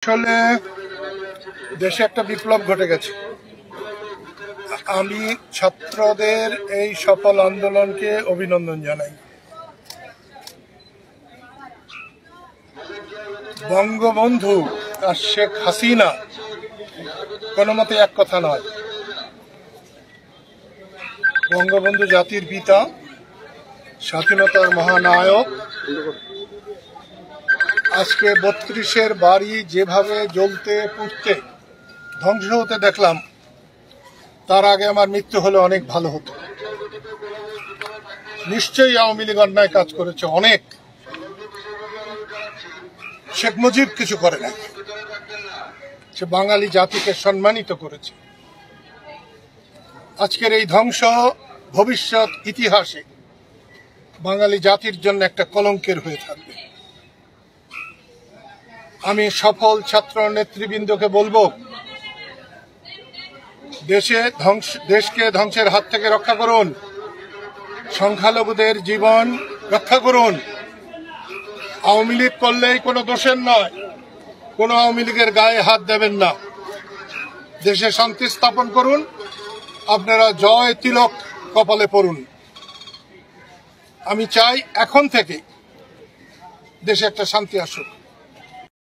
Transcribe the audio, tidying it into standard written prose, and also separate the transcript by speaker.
Speaker 1: আসলে দেশে একটা বিপ্লব ঘটে গেছে। আমি ছাত্রদের এই সফল আন্দোলনকে অভিনন্দন জানাই। বঙ্গবন্ধু আর শেখ হাসিনা কোনো মতে এক কথা নয়। বঙ্গবন্ধু জাতির পিতা, স্বাধীনতার মহানায়ক। আজকে ৩২-এর বাড়ি যেভাবে জ্বলতে পুড়তে ধ্বংস হতে দেখলাম, তার আগে আমার মৃত্যু হলে অনেক ভালো হতো। নিশ্চয়ই আওয়ামী লীগ অন্যায় কাজ করেছে অনেক। শেখ মুজিব কিছু করে নাই, সে বাঙালি জাতিকে সম্মানিত করেছে। আজকের এই ধ্বংস ভবিষ্যৎ ইতিহাসে বাঙালি জাতির জন্য একটা কলঙ্কের হয়ে থাকবে। আমি সফল ছাত্র নেতৃবৃন্দকে বলবো, দেশকে ধ্বংসের হাত থেকে রক্ষা করুন, সংখ্যালঘুদের জীবন রক্ষা করুন। আওয়ামী লীগ করলেই কোনো দোষের নয়, কোনো আওয়ামী লীগের গায়ে হাত দেবেন না। দেশে শান্তি স্থাপন করুন, আপনারা জয় তিলক কপালে পড়ুন। আমি চাই এখন থেকে দেশে একটা শান্তি আসুক।